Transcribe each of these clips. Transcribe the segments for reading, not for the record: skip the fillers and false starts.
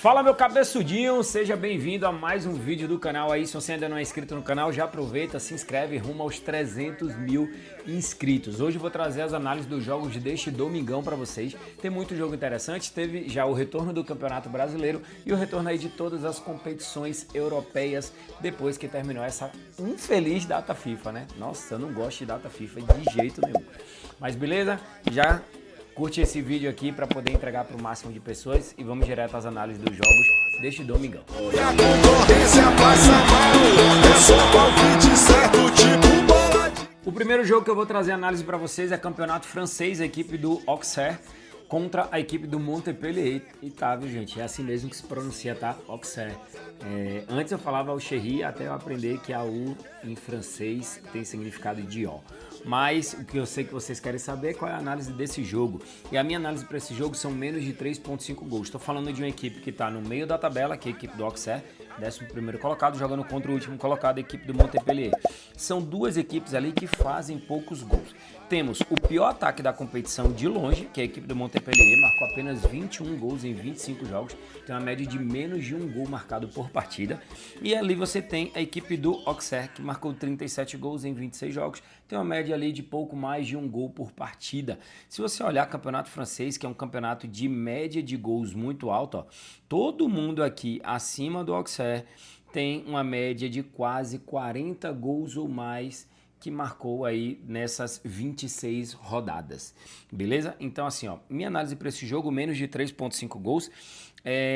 Fala meu cabeçudinho, seja bem-vindo a mais um vídeo do canal aí. Se você ainda não é inscrito no canal, já aproveita, se inscreve rumo aos 300 mil inscritos. Hoje eu vou trazer as análises dos jogos deste domingão para vocês. Tem muito jogo interessante, teve já o retorno do Campeonato Brasileiro e o retorno aí de todas as competições europeias depois que terminou essa infeliz data FIFA, né? Nossa, eu não gosto de data FIFA de jeito nenhum. Mas beleza? Já curte esse vídeo aqui para poder entregar para o máximo de pessoas e vamos direto às análises dos jogos deste domingão. O primeiro jogo que eu vou trazer análise para vocês é campeonato francês, a equipe do Auxerre contra a equipe do Montpellier. E tá, viu, gente? É assim mesmo que se pronuncia, tá? Auxerre. Antes eu falava Auxerre até eu aprender que a U em francês tem significado de O. Mas o que eu sei que vocês querem saber é qual é a análise desse jogo. E a minha análise para esse jogo são menos de 3,5 gols. Estou falando de uma equipe que está no meio da tabela, que é a equipe do Auxerre, 11º colocado, jogando contra o último colocado, a equipe do Montpellier. São duas equipes ali que fazem poucos gols. Temos o pior ataque da competição de longe, que é a equipe do Montpellier, marcou apenas 21 gols em 25 jogos, tem uma média de menos de um gol marcado por partida. E ali você tem a equipe do Auxerre, que marcou 37 gols em 26 jogos, tem uma média ali de pouco mais de um gol por partida. Se você olhar o campeonato francês, que é um campeonato de média de gols muito alto, ó, todo mundo aqui acima do Auxerre tem uma média de quase 40 gols ou mais que marcou aí nessas 26 rodadas, beleza? Então assim, ó, minha análise para esse jogo, menos de 3,5 gols,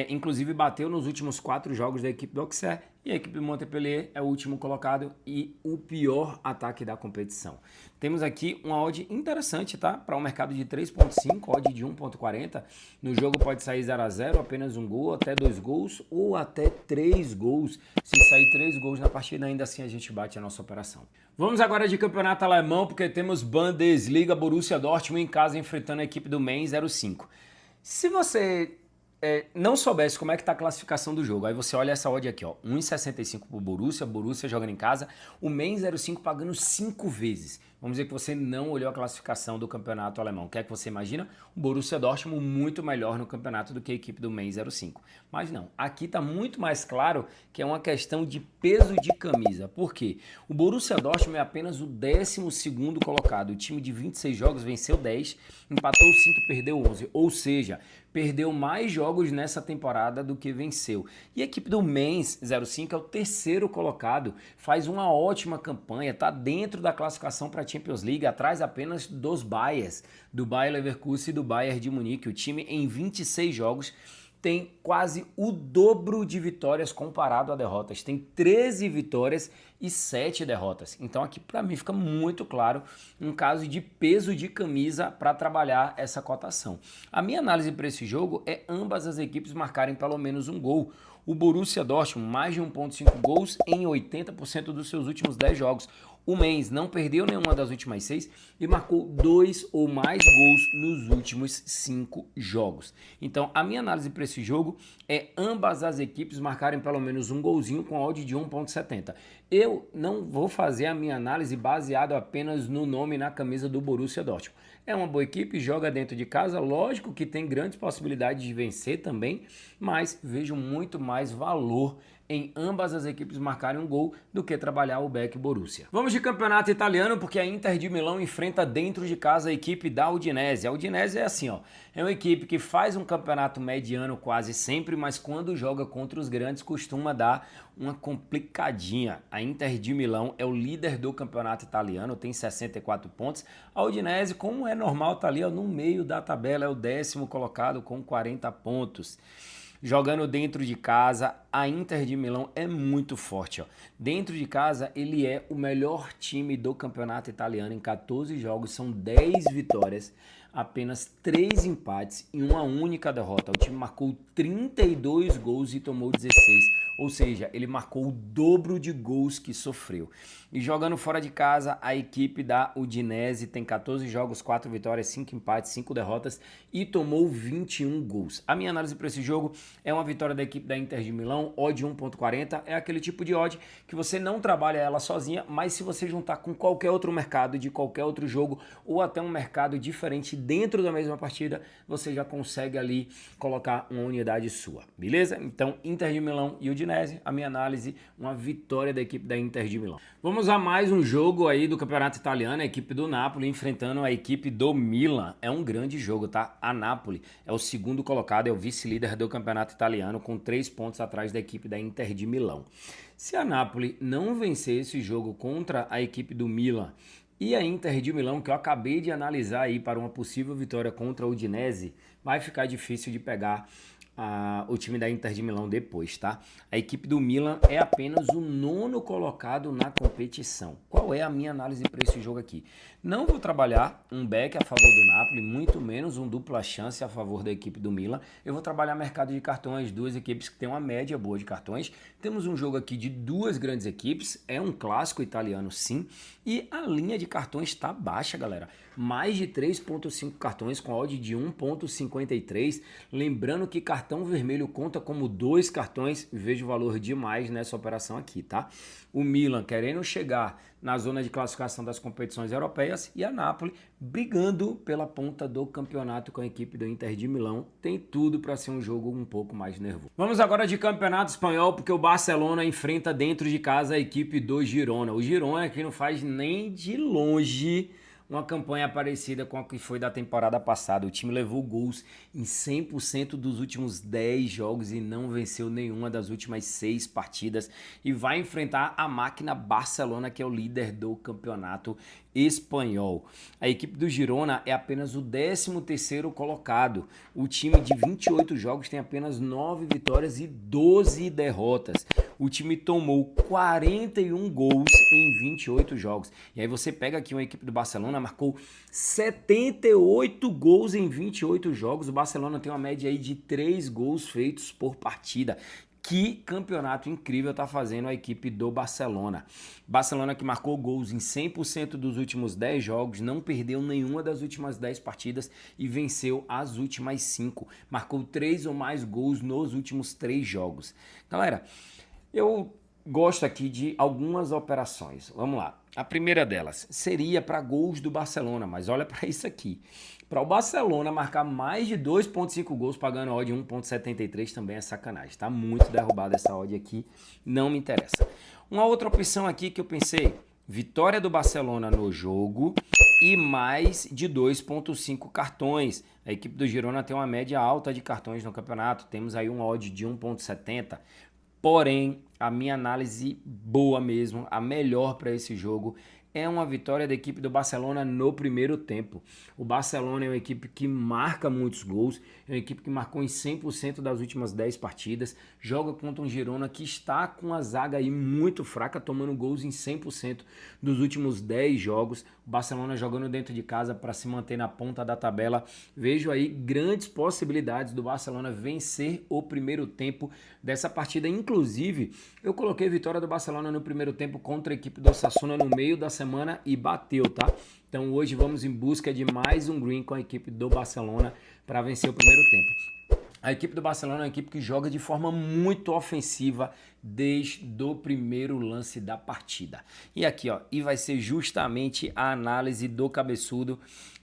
inclusive bateu nos últimos 4 jogos da equipe do Auxerre e a equipe do Montpellier é o último colocado e o pior ataque da competição. Temos aqui uma odd interessante, tá? Para um mercado de 3,5, odd de 1,40. No jogo pode sair 0 a 0, apenas um gol, até 2 gols ou até 3 gols. Se sair 3 gols na partida, ainda assim a gente bate a nossa operação. Vamos agora de campeonato alemão, porque temos Bundesliga, Borussia Dortmund em casa enfrentando a equipe do Mainz 05. Se você não soubesse como é que tá a classificação do jogo, aí você olha essa odd aqui, ó, 1,65 pro Borussia jogando em casa, o Mainz 05 pagando 5 vezes. Vamos dizer que você não olhou a classificação do campeonato alemão. O que é que você imagina? O Borussia Dortmund muito melhor no campeonato do que a equipe do Mainz 05. Mas não, aqui está muito mais claro que é uma questão de peso de camisa. Por quê? O Borussia Dortmund é apenas o 12º colocado. O time de 26 jogos venceu 10, empatou 5, perdeu 11. Ou seja, perdeu mais jogos nessa temporada do que venceu. E a equipe do Mainz 05 é o 3º colocado, faz uma ótima campanha, está dentro da classificação para a Champions League, atrás apenas dos Bayers, do Bayer Leverkusen e do Bayern de Munique. O time em 26 jogos tem quase o dobro de vitórias comparado a derrotas. Tem 13 vitórias e 7 derrotas. Então aqui para mim fica muito claro um caso de peso de camisa para trabalhar essa cotação. A minha análise para esse jogo é ambas as equipes marcarem pelo menos um gol. O Borussia Dortmund mais de 1,5 gols em 80% dos seus últimos 10 jogos. O Mainz não perdeu nenhuma das últimas 6 e marcou 2 ou mais gols nos últimos 5 jogos. Então, a minha análise para esse jogo é ambas as equipes marcarem pelo menos um golzinho com odd de 1,70. Eu não vou fazer a minha análise baseada apenas no nome na camisa do Borussia Dortmund. É uma boa equipe, joga dentro de casa, lógico que tem grandes possibilidades de vencer também, mas vejo muito mais valor em ambas as equipes marcarem um gol do que trabalhar o back Borussia. Vamos de campeonato italiano, porque a Inter de Milão enfrenta dentro de casa a equipe da Udinese. A Udinese é assim, ó, é uma equipe que faz um campeonato mediano quase sempre, mas quando joga contra os grandes costuma dar uma complicadinha. A Inter de Milão é o líder do campeonato italiano, tem 64 pontos. A Udinese, como é normal, tá ali ó, no meio da tabela, é o 10º colocado com 40 pontos. Jogando dentro de casa, a Inter de Milão é muito forte. Ó. Dentro de casa, ele é o melhor time do campeonato italiano. Em 14 jogos, são 10 vitórias, apenas 3 empates e uma única derrota. O time marcou 32 gols e tomou 16. Ou seja, ele marcou o dobro de gols que sofreu. E jogando fora de casa, a equipe da Udinese tem 14 jogos, 4 vitórias, 5 empates, 5 derrotas e tomou 21 gols. A minha análise para esse jogo é uma vitória da equipe da Inter de Milão, odd 1,40. É aquele tipo de odd que você não trabalha ela sozinha, mas se você juntar com qualquer outro mercado, de qualquer outro jogo, ou até um mercado diferente dentro da mesma partida, você já consegue ali colocar uma unidade sua, beleza? Então, Inter de Milão e Udinese, a minha análise, uma vitória da equipe da Inter de Milão. Vamos a mais um jogo aí do Campeonato Italiano, a equipe do Napoli enfrentando a equipe do Milan. É um grande jogo, tá? A Napoli é o segundo colocado, é o vice-líder do Campeonato Italiano, com 3 pontos atrás da equipe da Inter de Milão. Se a Napoli não vencer esse jogo contra a equipe do Milan e a Inter de Milão, que eu acabei de analisar aí para uma possível vitória contra a Udinese, vai ficar difícil de pegar o time da Inter de Milão depois, tá? A equipe do Milan é apenas o 9º colocado na competição. Qual é a minha análise para esse jogo aqui? Não vou trabalhar um back a favor do Napoli, muito menos um dupla chance a favor da equipe do Milan. Eu vou trabalhar mercado de cartões, duas equipes que têm uma média boa de cartões. Temos um jogo aqui de duas grandes equipes, é um clássico italiano sim, e a linha de cartões está baixa, galera. Mais de 3.5 cartões com odd de 1.53. Lembrando que cartão vermelho conta como 2 cartões. Vejo valor demais nessa operação aqui, tá? O Milan querendo chegar na zona de classificação das competições europeias e a Napoli brigando pela ponta do campeonato com a equipe do Inter de Milão. Tem tudo para ser um jogo um pouco mais nervoso. Vamos agora de campeonato espanhol, porque o Barcelona enfrenta dentro de casa a equipe do Girona. O Girona que não faz nem de longe uma campanha parecida com a que foi da temporada passada. O time levou gols em 100% dos últimos 10 jogos e não venceu nenhuma das últimas 6 partidas. E vai enfrentar a máquina Barcelona, que é o líder do campeonato espanhol. A equipe do Girona é apenas o 13º colocado. O time de 28 jogos tem apenas 9 vitórias e 12 derrotas. O time tomou 41 gols em 28 jogos. E aí você pega aqui uma equipe do Barcelona, marcou 78 gols em 28 jogos. O Barcelona tem uma média aí de 3 gols feitos por partida. Que campeonato incrível tá fazendo a equipe do Barcelona. Barcelona que marcou gols em 100% dos últimos 10 jogos, não perdeu nenhuma das últimas 10 partidas e venceu as últimas 5. Marcou 3 ou mais gols nos últimos 3 jogos. Galera, eu gosto aqui de algumas operações. Vamos lá. A primeira delas seria para gols do Barcelona, mas olha para isso aqui. Para o Barcelona marcar mais de 2.5 gols pagando odd 1.73 também é sacanagem. Tá muito derrubada essa odd aqui, não me interessa. Uma outra opção aqui que eu pensei, vitória do Barcelona no jogo e mais de 2.5 cartões. A equipe do Girona tem uma média alta de cartões no campeonato, temos aí um odd de 1.70. Porém, a minha análise boa mesmo, a melhor para esse jogo, é uma vitória da equipe do Barcelona no primeiro tempo. O Barcelona é uma equipe que marca muitos gols, é uma equipe que marcou em 100% das últimas 10 partidas, joga contra um Girona que está com a zaga aí muito fraca, tomando gols em 100% dos últimos 10 jogos. O Barcelona jogando dentro de casa para se manter na ponta da tabela. Vejo aí grandes possibilidades do Barcelona vencer o primeiro tempo dessa partida. Inclusive, eu coloquei vitória do Barcelona no primeiro tempo contra a equipe do Osasuna no meio da semana e bateu, tá? Então hoje vamos em busca de mais um green com a equipe do Barcelona para vencer o primeiro tempo. A equipe do Barcelona é uma equipe que joga de forma muito ofensiva desde o primeiro lance da partida. E aqui, ó, e vai ser justamente a análise do cabeçudo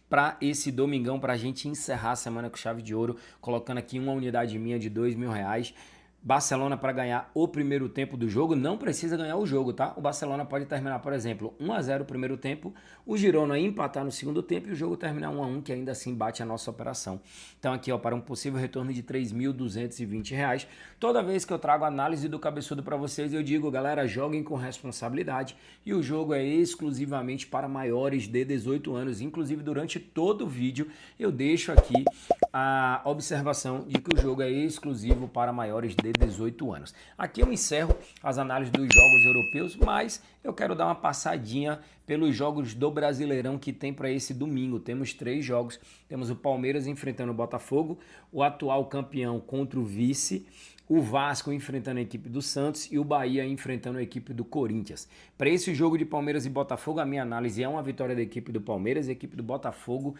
para esse domingão, para a gente encerrar a semana com chave de ouro, colocando aqui uma unidade minha de R$2.000. Barcelona para ganhar o primeiro tempo do jogo, não precisa ganhar o jogo, tá? O Barcelona pode terminar, por exemplo, 1-0 o primeiro tempo, o Girona empatar no segundo tempo e o jogo terminar 1-1, que ainda assim bate a nossa operação. Então aqui, ó, para um possível retorno de R$3.220. Toda vez que eu trago análise do cabeçudo para vocês, eu digo, galera, joguem com responsabilidade e o jogo é exclusivamente para maiores de 18 anos. Inclusive, durante todo o vídeo, eu deixo aqui a observação de que o jogo é exclusivo para maiores de 18 anos. Aqui eu encerro as análises dos jogos europeus, mas eu quero dar uma passadinha pelos jogos do Brasileirão que tem para esse domingo. Temos 3 jogos, temos o Palmeiras enfrentando o Botafogo, o atual campeão contra o vice, o Vasco enfrentando a equipe do Santos e o Bahia enfrentando a equipe do Corinthians. Para esse jogo de Palmeiras e Botafogo, a minha análise é uma vitória da equipe do Palmeiras. A equipe do Botafogo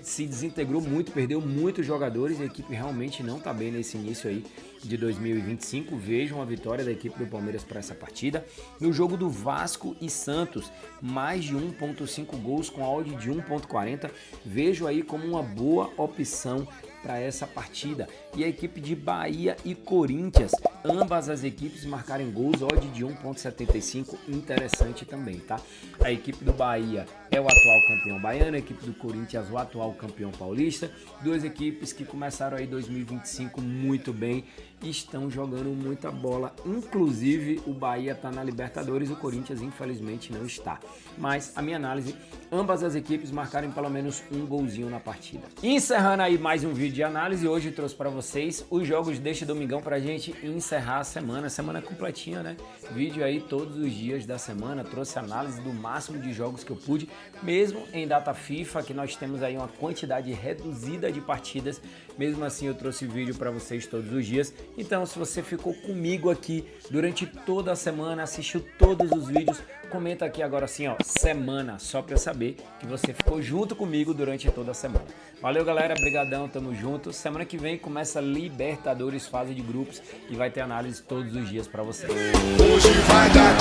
se desintegrou muito, perdeu muitos jogadores e a equipe realmente não está bem nesse início aí de 2025. Vejo uma vitória da equipe do Palmeiras para essa partida. No jogo do Vasco e Santos, mais de 1.5 gols com a odd de 1.40. Vejo aí como uma boa opção para essa partida. E a equipe de Bahia e Corinthians, ambas as equipes marcarem gols, odd de 1.75, interessante também, tá? A equipe do Bahia é o atual campeão baiano, a equipe do Corinthians o atual campeão paulista, duas equipes que começaram aí 2025 muito bem e estão jogando muita bola, inclusive o Bahia está na Libertadores, o Corinthians infelizmente não está. Mas a minha análise, ambas as equipes marcarem pelo menos um golzinho na partida. Encerrando aí mais um vídeo de análise, hoje eu trouxe para vocês os jogos deste domingão pra gente encerrar a semana completinha, né? Vídeo aí todos os dias da semana, trouxe análise do máximo de jogos que eu pude, mesmo em data FIFA, que nós temos aí uma quantidade reduzida de partidas, mesmo assim eu trouxe vídeo para vocês todos os dias. Então, se você ficou comigo aqui durante toda a semana, assistiu todos os vídeos, comenta aqui agora assim, ó, semana, só para eu saber que você ficou junto comigo durante toda a semana. Valeu, galera, brigadão, tamo junto. Semana que vem começa Libertadores, fase de grupos, e vai ter análise todos os dias para você. Hoje vai dar